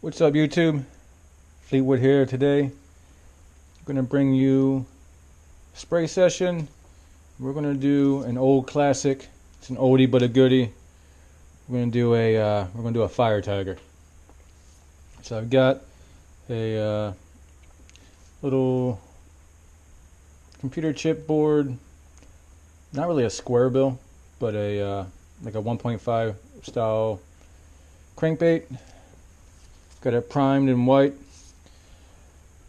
What's up, YouTube? Fleetwood here today. I'm going to bring you a spray session. We're going to do an old classic. It's an oldie but a goodie. We're going to do a fire tiger. So I've got a little computer chip board, not really a square bill, but a like a 1.5 style crankbait. Got it primed in white.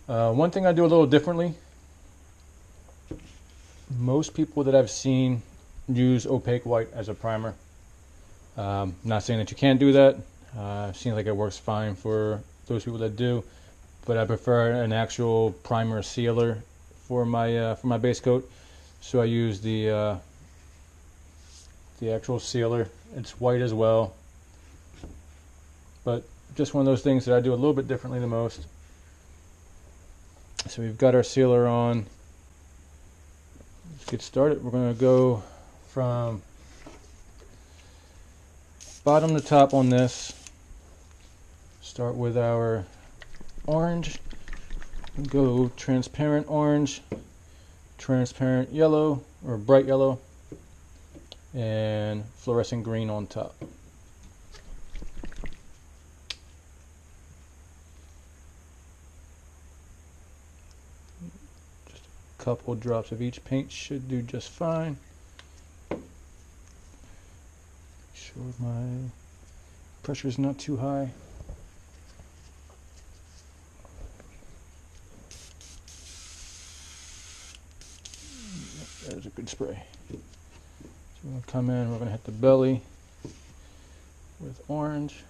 One thing I do a little differently, most people that I've seen use opaque white as a primer. Not saying that you can't do that. It seems like it works fine for those people that do, but I prefer an actual primer sealer for my base coat. So I use the actual sealer. It's white as well, but just one of those things that I do a little bit differently than most. So we've got our sealer on. Let's get started. We're going to go from bottom to top on this. Start with our orange. Go transparent orange, transparent yellow or bright yellow, and fluorescent green on top. Couple drops of each paint should do just fine. Make sure my pressure is not too high. There's a good spray. So we're going to come in, we're going to hit the belly with orange.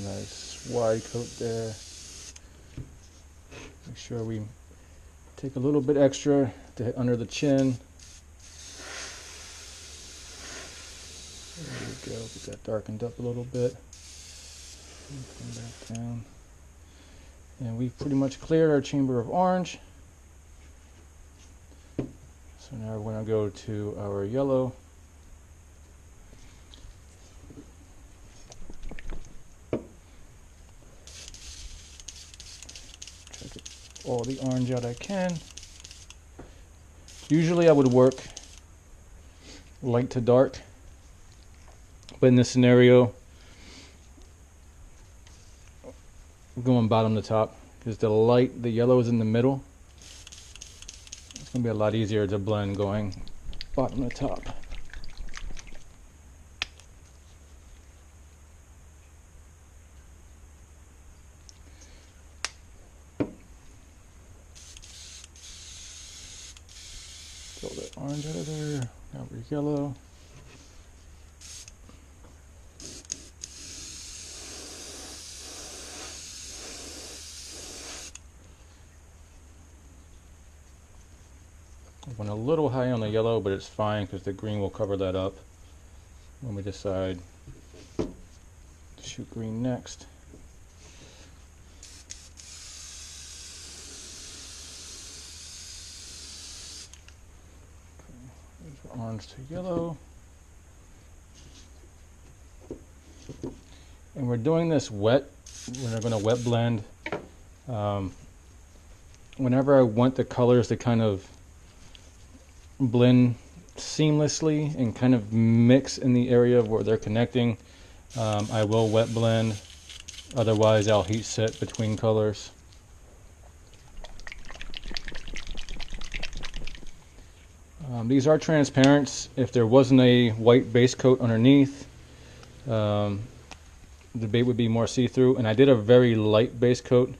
Nice wide coat there. Make sure we take a little bit extra to hit under the chin. There we go. Get that darkened up a little bit. Come back down. And we've pretty much cleared our chamber of orange. So now we're going to go to our yellow. All the orange out I can. Usually I would work light to dark, but in this scenario I'm going bottom to top because the yellow is in the middle. It's going to be a lot easier to blend going bottom to top. Pull that orange out of there. Now we're yellow. I went a little high on the yellow, but it's fine because the green will cover that up when we decide to shoot green next. Orange to yellow, and we're doing this wet. We're going to wet blend. Whenever I want the colors to kind of blend seamlessly and kind of mix in the area where they're connecting, I will wet blend. Otherwise I'll heat set between colors. These are transparents. If there wasn't a white base coat underneath, the bait would be more see-through. And I did a very light base coat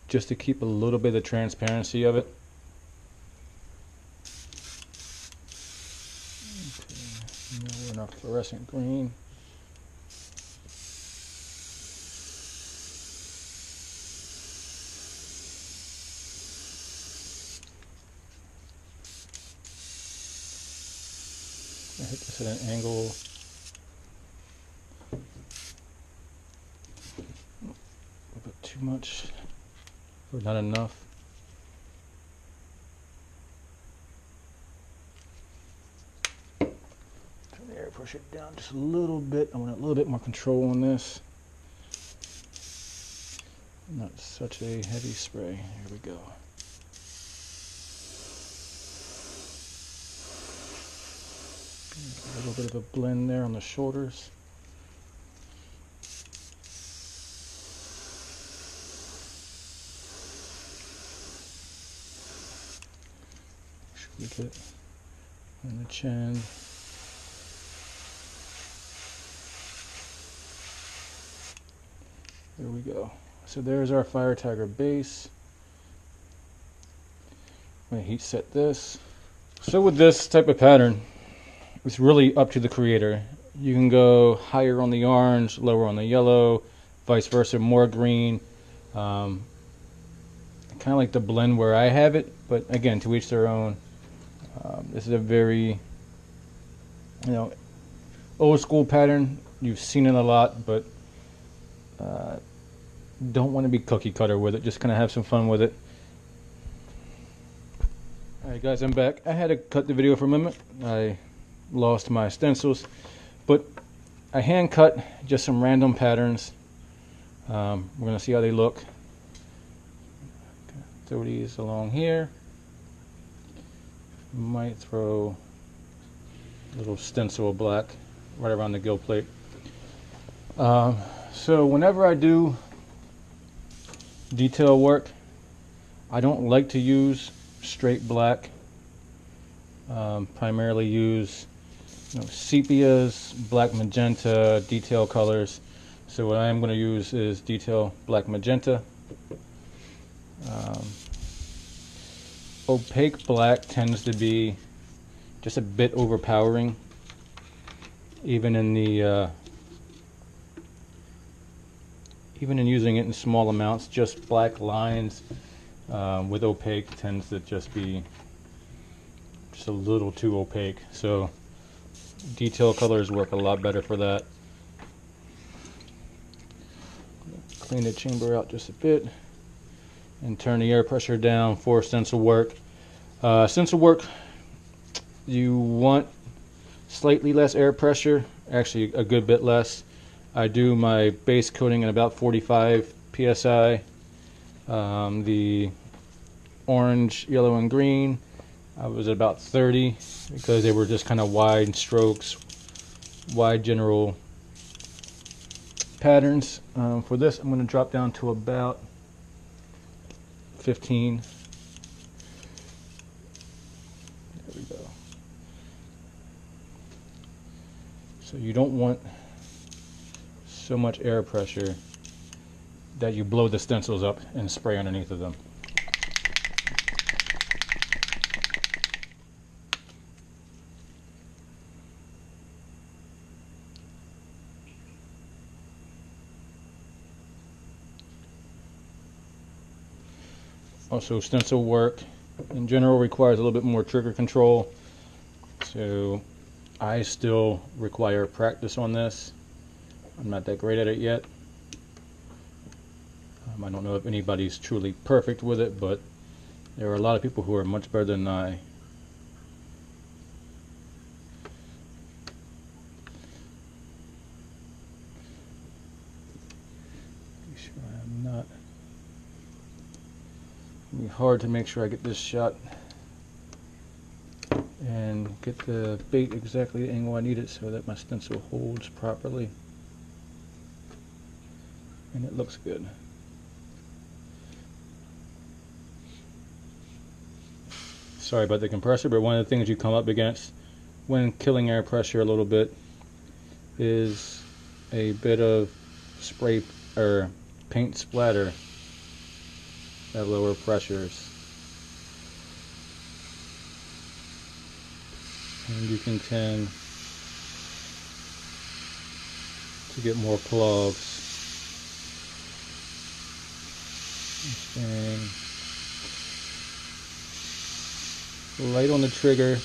just to keep a little bit of the transparency of it. Okay, now we're in our fluorescent green. I hit this at an angle. A bit too much, or not enough. air pressure down just a little bit. I want a little bit more control on this. Not such a heavy spray. Here we go. A little bit of a blend there on the shoulders. Tweak it on the chin. There we go. So there's our Fire Tiger base. I'm going to heat set this. So with this type of pattern, it's really up to the creator. You can go higher on the orange, lower on the yellow, vice versa, more green. Kind of like the blend where I have it, but again, to each their own. This is a very, old school pattern. You've seen it a lot, but don't want to be cookie cutter with it. Just kind of have some fun with it. Alright guys, I'm back. I had to cut the video for a minute. I lost my stencils, but I hand cut just some random patterns. We're going to see how they look. Throw these along here. Might throw a little stencil of black right around the gill plate. So whenever I do detail work, I don't like to use straight black. Primarily use sepias, black magenta, detail colors. So what I am going to use is detail black magenta. Opaque black tends to be just a bit overpowering, even in the even in using it in small amounts. Just black lines with opaque tends to just be just a little too opaque. So detail colors work a lot better for that. Clean the chamber out just a bit and turn the air pressure down for stencil work. Stencil work, you want slightly less air pressure, actually a good bit less. I do my base coating at about 45 psi. The orange, yellow, and green, I was at about 30 because they were just kind of wide strokes, wide general patterns. For this, I'm going to drop down to about 15. There we go. So you don't want so much air pressure that you blow the stencils up and spray underneath of them. Also, stencil work in general requires a little bit more trigger control, so I still require practice on this. I'm not that great at it yet. I don't know if anybody's truly perfect with it, but there are a lot of people who are much better than I. Be sure I'm not. It'll be hard to make sure I get this shot and get the bait exactly the angle I need it so that my stencil holds properly and it looks good. Sorry about the compressor, but one of the things you come up against when killing air pressure a little bit is a bit of spray or paint splatter at lower pressures. And you can tend to get more clogs. Staying light on the trigger.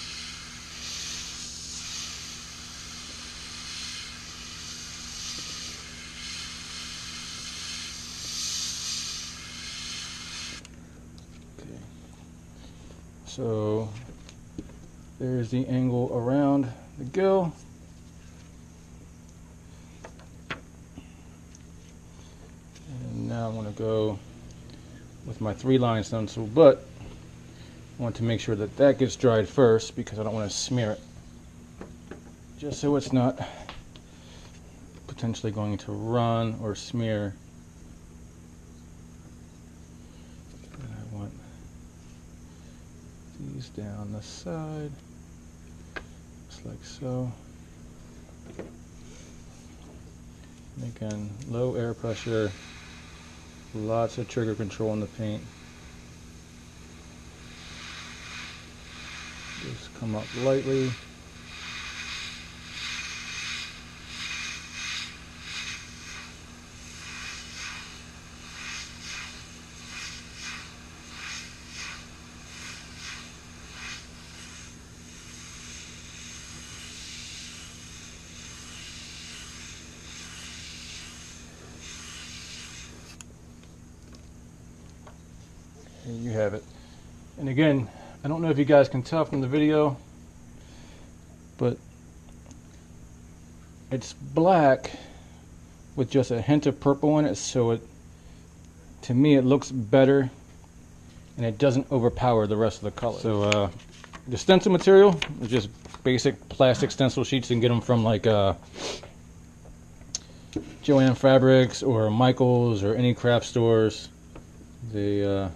Okay. So there's the angle around the gill. going to go with my 3-line stencil, but I want to make sure that that gets dried first because I don't want to smear it, just so it's not potentially going to run or smear. And I want these down the side, just like so. Again, low air pressure, lots of trigger control in the paint. Just come up lightly. There you have it. And again, I don't know if you guys can tell from the video, but it's black with just a hint of purple in it, so it, to me, it looks better and it doesn't overpower the rest of the color. So the stencil material is just basic plastic stencil sheets. You can get them from like Joann Fabrics or Michael's or any craft stores. They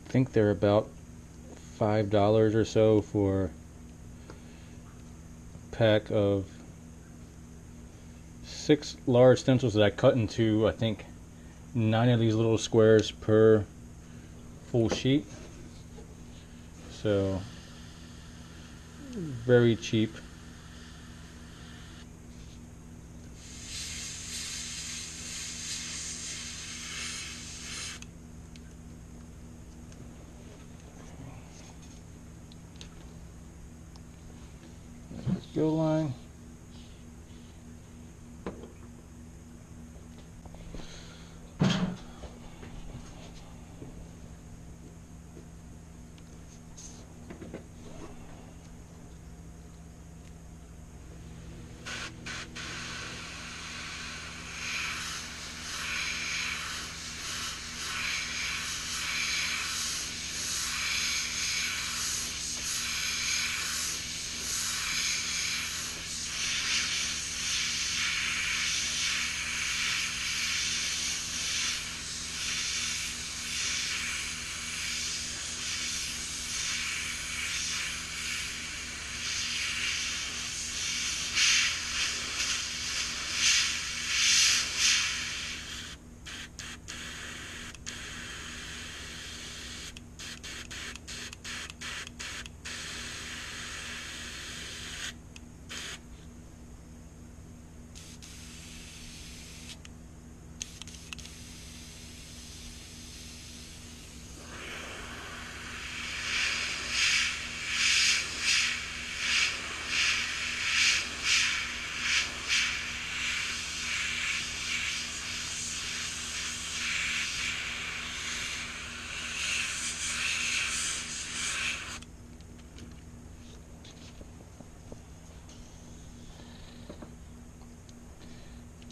I think they're about $5 or so for a pack of 6 large stencils that I cut into, I think, 9 of these little squares per full sheet. So very cheap. Go line.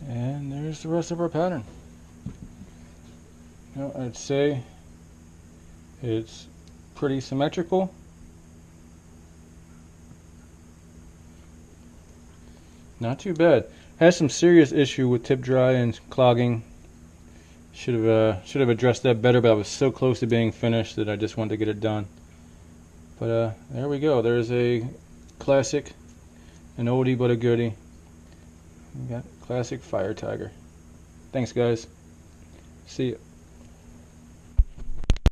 And there's the rest of our pattern. Now, I'd say it's pretty symmetrical. Not too bad. Has some serious issue with tip dry and clogging. Should have addressed that better, but I was so close to being finished that I just wanted to get it done. But there we go. There's a classic, an oldie but a goodie. We got classic Fire Tiger. Thanks, guys. See ya.